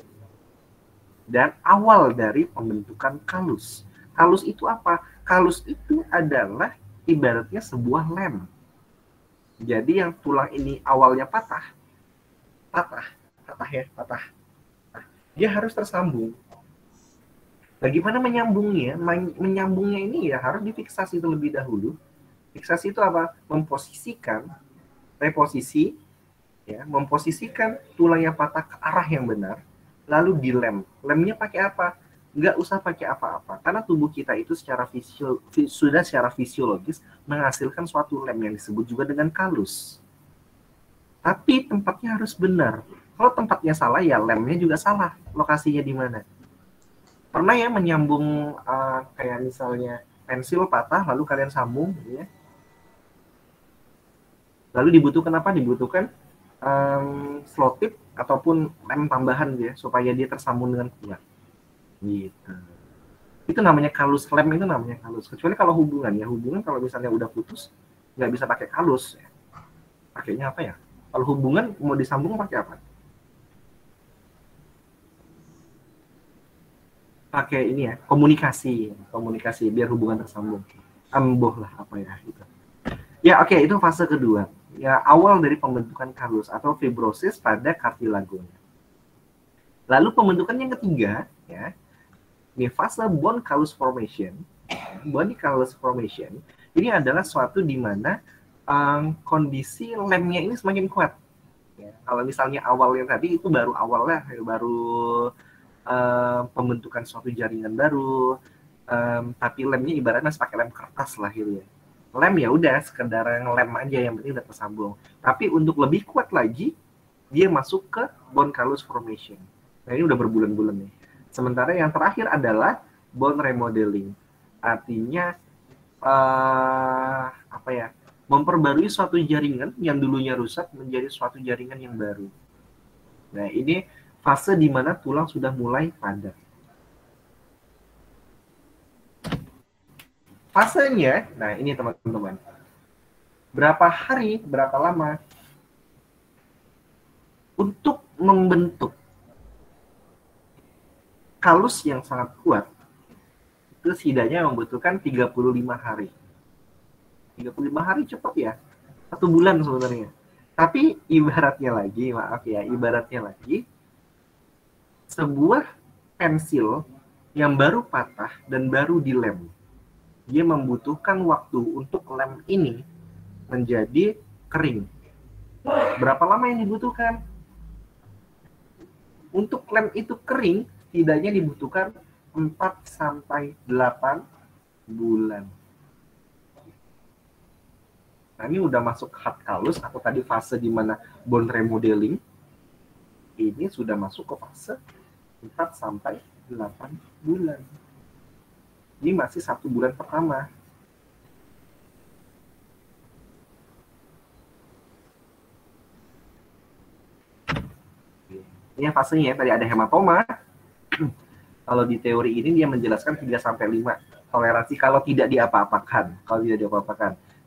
A: Dan awal dari pembentukan kalus. Kalus itu apa? Kalus itu adalah ibaratnya sebuah lem. Jadi yang tulang ini awalnya patah. Dia harus tersambung. Bagaimana menyambungnya? Menyambungnya ini ya harus difiksasi terlebih dahulu. Fiksasi itu apa? Memposisikan, reposisi, ya, memposisikan tulang yang patah ke arah yang benar, lalu dilem. Lemnya pakai apa? Nggak usah pakai apa-apa, karena tubuh kita itu sudah secara fisiologis menghasilkan suatu lem yang disebut juga dengan kalus. Tapi tempatnya harus benar. Kalau tempatnya salah, ya lemnya juga salah. Lokasinya di mana? Pernah ya menyambung kayak misalnya pensil patah lalu kalian sambung ya. Lalu dibutuhkan apa? Dibutuhkan slot tip ataupun lem tambahan ya supaya dia tersambung dengan kuat. Gitu. Itu namanya kalus, lem itu namanya kalus. Kecuali kalau hubungan kalau misalnya udah putus nggak bisa pakai kalus ya. Pakainya apa ya? Kalau hubungan mau disambung pakai apa? Pakai ini ya, komunikasi biar hubungan tersambung. Amboh lah apa ya gitu. Ya oke, itu fase kedua. Ya awal dari pembentukan kalus atau fibrosis pada kartilagonya. Lalu pembentukan yang ketiga ya, ini fase bone callus formation. Bone callus formation ini adalah suatu di mana kondisi lemnya ini semakin kuat. Ya, kalau misalnya awalnya tadi itu baru awalnya pembentukan suatu jaringan baru, tapi lemnya ibaratnya masih pakai lem kertas lah gitu ya. Lem ya udah sekedar lem aja yang penting udah tersambung. Tapi untuk lebih kuat lagi, dia masuk ke bone callus formation. Nah ini udah berbulan-bulan nih. Sementara yang terakhir adalah bone remodeling. Artinya memperbarui suatu jaringan yang dulunya rusak menjadi suatu jaringan yang baru. Nah ini fase di mana tulang sudah mulai padat. Fasenya, nah ini teman-teman. Berapa hari, berapa lama untuk membentuk kalus yang sangat kuat, itu setidaknya membutuhkan 35 hari. 35 hari cepat ya. 1 bulan sebenarnya. Tapi ibaratnya lagi, sebuah pensil yang baru patah dan baru dilem. Dia membutuhkan waktu untuk lem ini menjadi kering. Berapa lama yang dibutuhkan? Untuk lem itu kering, tidaknya dibutuhkan 4-8 bulan. Nah, ini udah masuk hard kalus atau tadi fase di mana bone remodeling. Ini sudah masuk ke fase 4-8 bulan. Ini masih 1 bulan pertama. Ini fasenya, tadi ada hematoma. Kalau di teori ini dia menjelaskan 3-5 toleransi kalau tidak diapa-apakan.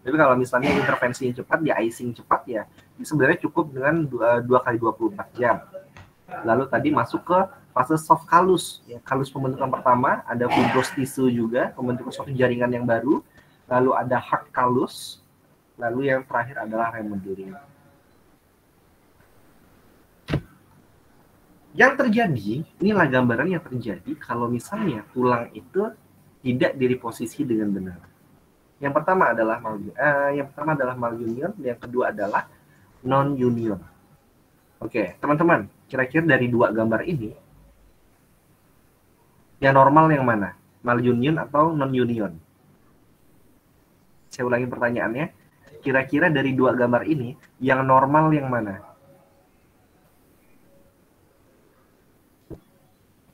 A: Tapi kalau misalnya intervensi yang cepat, di icing cepat ya, ini sebenarnya cukup dengan 2 kali 24 jam. Lalu tadi masuk ke fase soft kalus. Ya, kalus pembentukan pertama, ada fibrous tissue juga, pembentukan suatu jaringan yang baru. Lalu ada hard kalus. Lalu yang terakhir adalah remodeling. Yang terjadi, inilah gambaran yang terjadi kalau misalnya tulang itu tidak direposisi dengan benar. Yang pertama adalah malunion, yang kedua adalah non-union. Oke, teman-teman, kira-kira dari 2 gambar ini, yang normal yang mana? Malunion atau non-union? Saya ulangi pertanyaannya. Kira-kira dari 2 gambar ini, yang normal yang mana?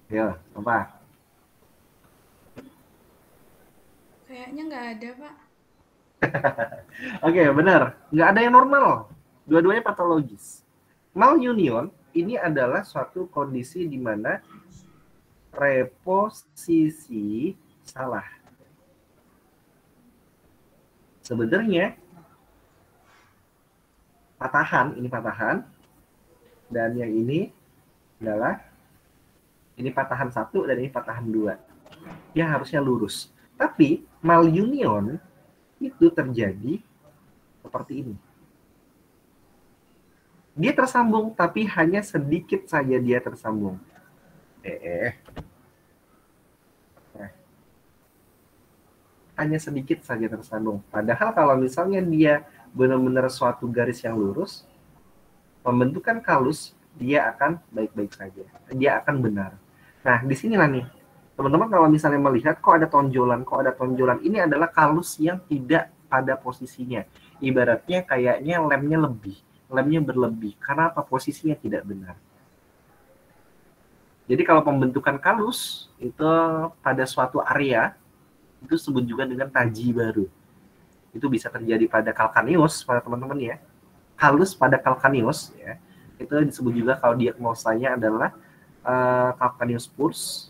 A: Ya, apa?
E: Kayaknya nggak ada, Pak.
A: Oke, benar. Nggak ada yang normal. Dua-duanya patologis. Malunion ini adalah suatu kondisi di mana reposisi salah. Sebenarnya ini patahan, dan yang ini adalah ini patahan 1 dan ini patahan 2. Ya harusnya lurus. Tapi malunion itu terjadi seperti ini. Dia tersambung, tapi hanya sedikit saja dia tersambung. Hanya sedikit saja tersambung. Padahal kalau misalnya dia benar-benar suatu garis yang lurus, pembentukan kalus, dia akan baik-baik saja. Dia akan benar. Nah, di sinilah nih. Teman-teman kalau misalnya melihat, kok ada tonjolan. Ini adalah kalus yang tidak pada posisinya. Ibaratnya kayaknya lemnya berlebih. Karena apa? Posisinya tidak benar. Jadi kalau pembentukan kalus, itu pada suatu area, itu disebut juga dengan taji baru. Itu bisa terjadi pada calcaneus, pada teman-teman ya. Kalus pada calcaneus, ya. Itu disebut juga kalau diagnosanya adalah calcaneus purs.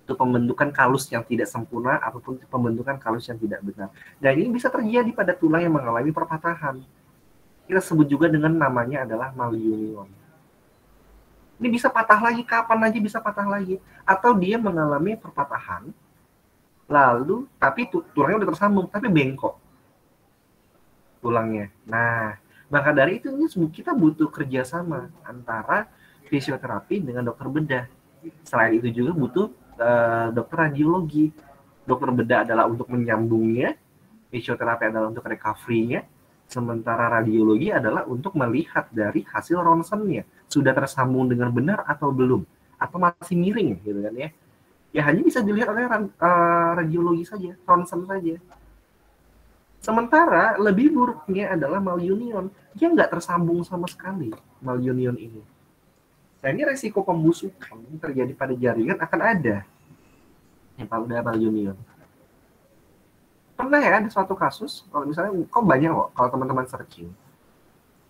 A: Itu pembentukan kalus yang tidak sempurna ataupun pembentukan kalus yang tidak benar. Dan ini bisa terjadi pada tulang yang mengalami perpatahan. Kita sebut juga dengan namanya adalah malunion. Ini bisa patah lagi, kapan aja bisa patah lagi. Atau dia mengalami perpatahan, lalu tapi tulangnya udah tersambung, tapi bengkok tulangnya. Nah, maka dari itu ini kita butuh kerjasama antara fisioterapi dengan dokter bedah. Selain itu juga butuh dokter radiologi. Dokter bedah adalah untuk menyambungnya, fisioterapi adalah untuk recovery-nya, sementara radiologi adalah untuk melihat dari hasil ronsennya, sudah tersambung dengan benar atau belum, atau masih miring gitu kan ya. Ya hanya bisa dilihat oleh radiologi saja, ronsen saja. Sementara lebih buruknya adalah malunion, dia nggak tersambung sama sekali malunion ini. Nah ini resiko pembusukan yang terjadi pada jaringan akan ada yang pada malunion. Pernah ya ada suatu kasus, kalau misalnya kok banyak kok kalau teman-teman searching,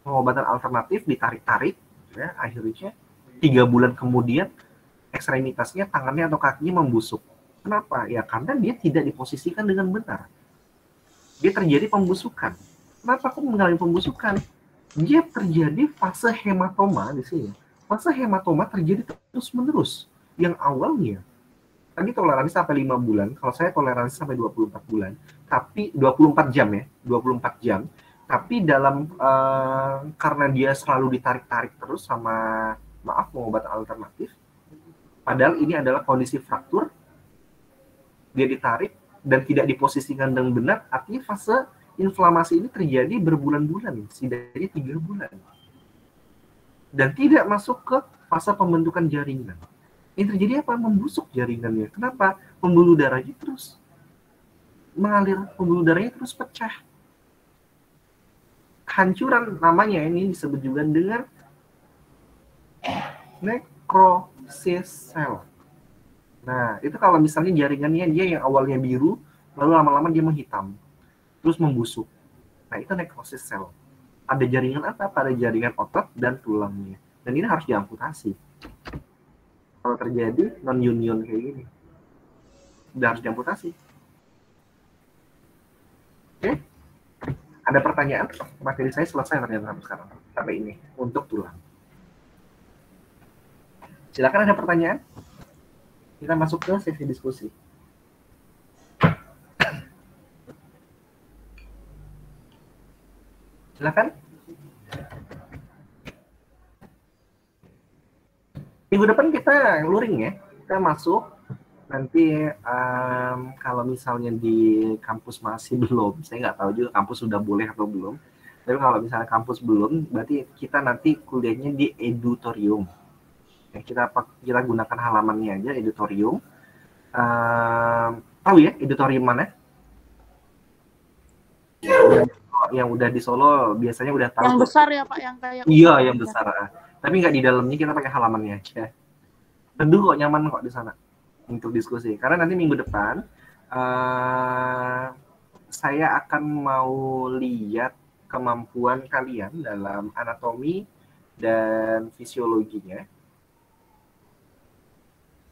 A: pengobatan alternatif ditarik-tarik, ya, akhirnya 3 bulan kemudian ekstremitasnya, tangannya atau kakinya membusuk. Kenapa? Ya karena dia tidak diposisikan dengan benar. Dia terjadi pembusukan. Kenapa kok mengalami pembusukan? Dia terjadi fase hematoma di sini. Fase hematoma terjadi terus-menerus. Yang awalnya tadi toleransi sampai 5 bulan, kalau saya toleransi sampai 24 bulan, tapi 24 jam ya, 24 jam, tapi dalam karena dia selalu ditarik-tarik terus sama maaf, pengobatan alternatif. Padahal ini adalah kondisi fraktur, dia ditarik dan tidak diposisikan dengan benar, artinya fase inflamasi ini terjadi berbulan-bulan, setidaknya 3 bulan. Dan tidak masuk ke fase pembentukan jaringan. Ini terjadi apa? Membusuk jaringannya. Kenapa? Pembuluh darahnya terus mengalir, pembuluh darahnya terus pecah. Kehancuran namanya ini disebut juga dengan necrosis cell. Nah, itu kalau misalnya jaringannya dia yang awalnya biru, lalu lama-lama dia menghitam, terus membusuk. Nah, itu necrosis cell. Ada jaringan apa? Pada jaringan otot dan tulangnya. Dan ini harus diamputasi. Kalau terjadi non-union kayak gini, udah harus diamputasi. Oke? Ada pertanyaan? Materi saya selesai ternyata sampai sekarang. Sampai ini, untuk tulang. Silakan, ada pertanyaan? Kita masuk ke sesi diskusi. Silakan. Minggu depan kita luring ya. Kita masuk. Nanti kalau misalnya di kampus masih belum, saya nggak tahu juga kampus sudah boleh atau belum. Tapi kalau misalnya kampus belum, berarti kita nanti kuliahnya di edutorium. Ya, kita gunakan halamannya aja, edutorium. Tahu ya edutorium mana? Yang udah di Solo biasanya udah tahu.
G: Yang besar ya Pak, yang kayak.
A: Iya, yang besar. Tapi nggak di dalamnya, kita pakai halamannya aja. Teduh kok, nyaman kok di sana untuk diskusi. Karena nanti minggu depan saya akan mau lihat kemampuan kalian dalam anatomi dan fisiologinya.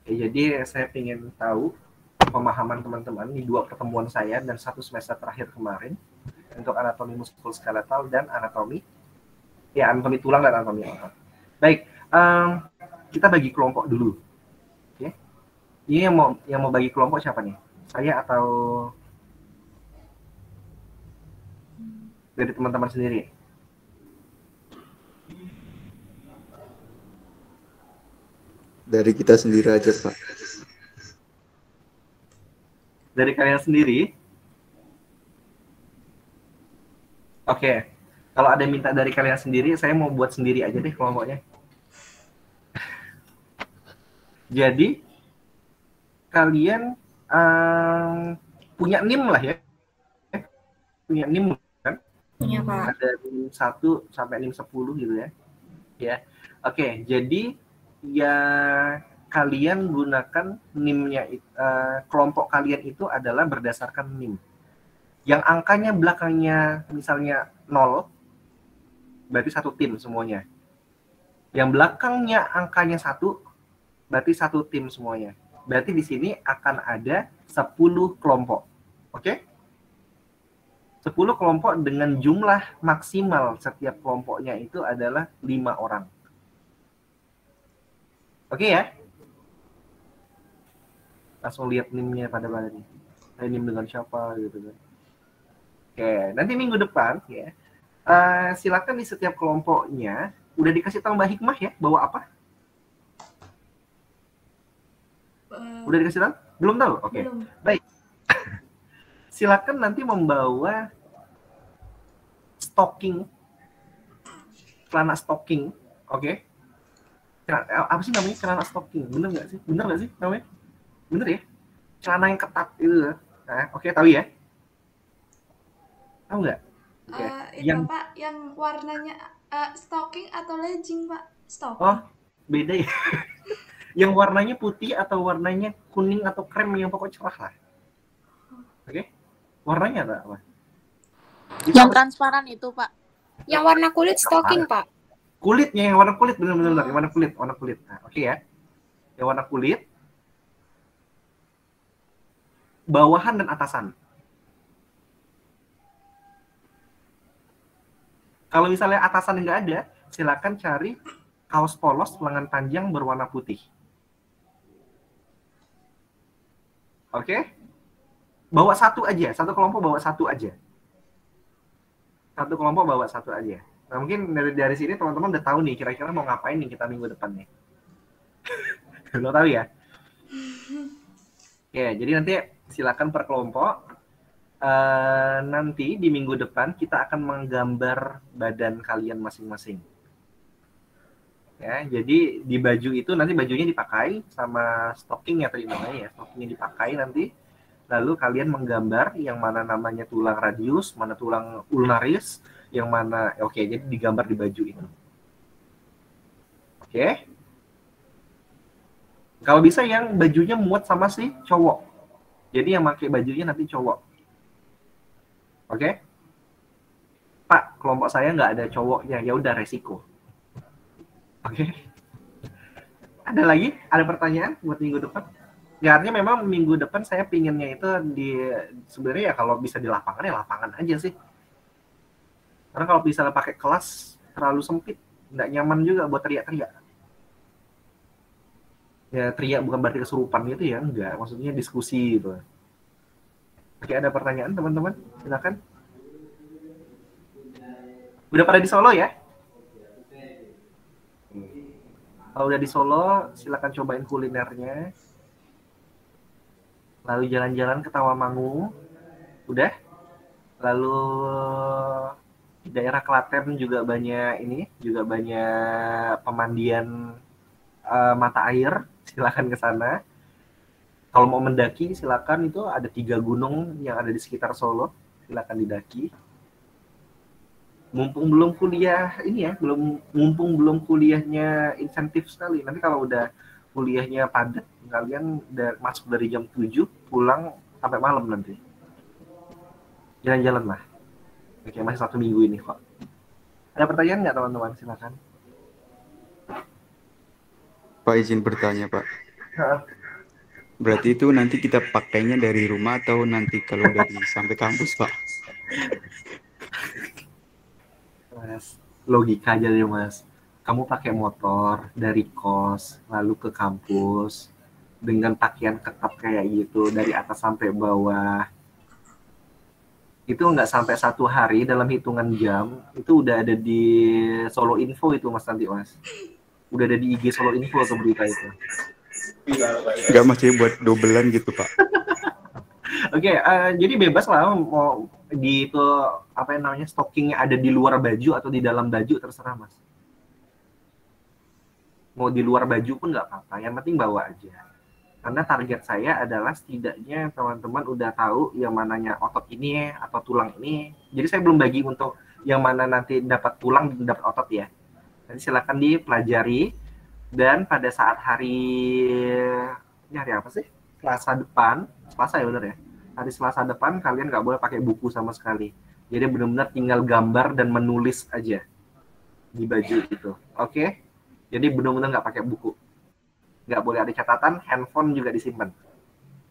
A: Ya, jadi saya ingin tahu pemahaman teman-teman di 2 pertemuan saya dan 1 semester terakhir kemarin untuk anatomi muskuloskeletal dan anatomi tulang dan anatomi otot. Baik, kita bagi kelompok dulu. Oke. Ini yang mau bagi kelompok siapa nih? Saya atau dari teman-teman sendiri?
H: Dari kita sendiri aja, Pak.
A: Dari kalian sendiri? Oke. Kalau ada yang minta dari kalian sendiri, saya mau buat sendiri aja deh kelompoknya. Jadi, kalian punya NIM lah ya. Punya NIM kan?
B: Punya Pak.
A: Ada NIM 1 sampai NIM 10 gitu ya. Ya. Oke, jadi ya kalian gunakan NIM-nya, kelompok kalian itu adalah berdasarkan NIM. Yang angkanya belakangnya misalnya 0, berarti 1 tim semuanya. Yang belakangnya angkanya 1, berarti 1 tim semuanya. Berarti di sini akan ada 10 kelompok. Oke? 10 kelompok dengan jumlah maksimal setiap kelompoknya itu adalah 5 orang. Oke ya? Langsung lihat NIM-nya pada nih. NIM dengan siapa gitu kan. Oke, nanti minggu depan ya. Silakan di setiap kelompoknya udah dikasih tahu Mbak Hikmah ya, bawa apa? Udah dikasih tahu? Belum tahu? Oke.
E: Belum.
A: Baik. Silakan nanti membawa stocking, celana stocking, oke? Apa sih namanya celana stocking? Bener nggak sih? Bener nggak sih namanya? Bener ya? Celana yang ketat itu. Nah, oke, tahu ya? Tahu nggak? Okay.
E: Itu Pak, yang warnanya stocking atau legging Pak? Stocking.
A: Oh, beda ya. Yang warnanya putih atau warnanya kuning atau krem, yang pokoknya cerah lah. Oke? Warnanya apa?
G: Yang transparan itu Pak.
B: Yang warna kulit stocking Pak.
A: Kulitnya yang warna kulit, benar-benar yang warna kulit. Nah, oke ya. Yang warna kulit, bawahan dan atasan. Kalau misalnya atasan nggak ada, silakan cari kaos polos lengan panjang berwarna putih. Oke? Bawa 1 aja, 1 kelompok bawa 1 aja. 1 kelompok bawa 1 aja. Nah, mungkin dari sini teman-teman udah tahu nih kira-kira mau ngapain nih kita minggu depan nih. Udah tahu ya? Oke, jadi nanti silakan per kelompok. Nanti di minggu depan kita akan menggambar badan kalian masing-masing. Ya, jadi di baju itu nanti bajunya dipakai sama stocking ya tadi namanya ya, stockingnya dipakai nanti. Lalu kalian menggambar yang mana namanya tulang radius, mana tulang ulnaris, yang mana oke, jadi digambar di baju itu. Oke. Kalau bisa yang bajunya muat sama si cowok. Jadi yang pakai bajunya nanti cowok. Oke? Pak, kelompok saya nggak ada cowoknya, ya udah resiko. Oke? Ada lagi? Ada pertanyaan buat minggu depan? Ya artinya memang minggu depan saya pinginnya itu sebenarnya ya kalau bisa di lapangan ya lapangan aja sih. Karena kalau bisa pakai kelas terlalu sempit, nggak nyaman juga buat teriak-teriak. Ya teriak bukan berarti kesurupan gitu ya, enggak. Maksudnya diskusi gitu. Oke, ada pertanyaan teman-teman? Silakan. Udah pada di Solo ya? Kalau udah di Solo, silakan cobain kulinernya. Lalu jalan-jalan ke Tawamangu. Udah? Lalu di daerah Klaten juga banyak pemandian mata air. Silakan ke sana. Kalau mau mendaki, silakan, itu ada 3 gunung yang ada di sekitar Solo. Silakan didaki. Mumpung belum kuliah ini ya, mumpung belum kuliahnya insentif sekali. Nanti kalau udah kuliahnya padat, kalian masuk dari jam 7, pulang sampai malam nanti. Jalan-jalan lah. Oke, masih 1 minggu ini kok. Ada pertanyaan nggak teman-teman? Silakan.
H: Pak, izin bertanya, Pak. Berarti itu nanti kita pakainya dari rumah atau nanti kalau dari sampai kampus, Pak?
A: Mas, logika aja deh Mas. Kamu pakai motor dari kos lalu ke kampus dengan pakaian ketat kayak gitu dari atas sampai bawah. Itu nggak sampai 1 hari, dalam hitungan jam itu udah ada di Solo Info itu Mas nanti Mas. Udah ada di IG Solo Info atau berita itu.
H: Nggak masih buat dobelan gitu, Pak.
A: Oke, jadi bebas lah mau di itu apa yang namanya stockingnya ada di luar baju atau di dalam baju terserah Mas. Mau di luar baju pun nggak apa-apa, yang penting bawa aja. Karena target saya adalah setidaknya teman-teman udah tahu yang mananya otot ini atau tulang ini. Jadi saya belum bagi untuk yang mana nanti dapat tulang dan dapat otot ya. Nanti silakan dipelajari dan pada saat ini hari apa sih? Selasa depan, Selasa ya benar ya? Hari Selasa depan kalian nggak boleh pakai buku sama sekali. Jadi benar-benar tinggal gambar dan menulis aja di baju itu. Oke? Jadi benar-benar nggak pakai buku. Nggak boleh ada catatan, handphone juga disimpan.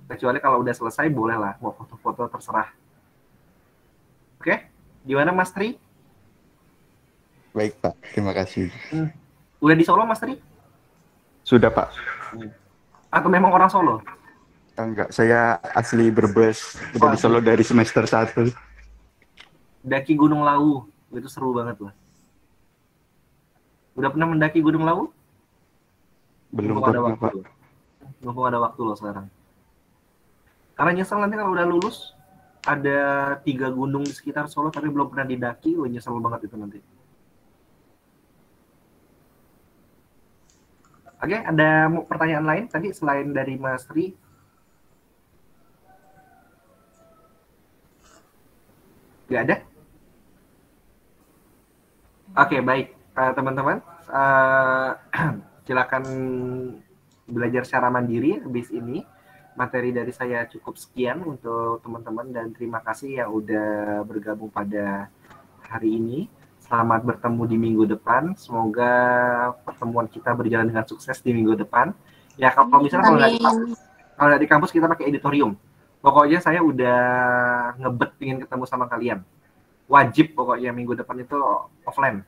A: Kecuali kalau udah selesai boleh lah, mau foto-foto terserah. Oke? Gimana Mas Tri?
H: Baik, Pak. Terima kasih.
A: Udah di Solo Mas Tri?
H: Sudah, Pak.
A: Atau memang orang Solo?
H: Enggak, saya asli Brebes. Udah di Solo dari semester 1.
A: Daki Gunung Lawu, itu seru banget loh. Udah pernah mendaki Gunung Lawu?
H: Belum
A: Mumpung
H: pernah, Pak.
A: Mumpung ada waktu loh sekarang. Karena nyesel nanti kalau udah lulus, ada 3 gunung di sekitar Solo tapi belum pernah didaki, nyesel banget itu nanti. Oke, ada pertanyaan lain tadi selain dari Mas Tri? Nggak ada? Oke, baik. Teman-teman, silakan belajar secara mandiri habis ini. Materi dari saya cukup sekian untuk teman-teman dan terima kasih yang udah bergabung pada hari ini. Selamat bertemu di minggu depan. Semoga pertemuan kita berjalan dengan sukses di minggu depan. Ya kalau misalnya kalau di kampus kita pakai editorium. Pokoknya saya udah ngebet pengen ketemu sama kalian. Wajib pokoknya minggu depan itu offline.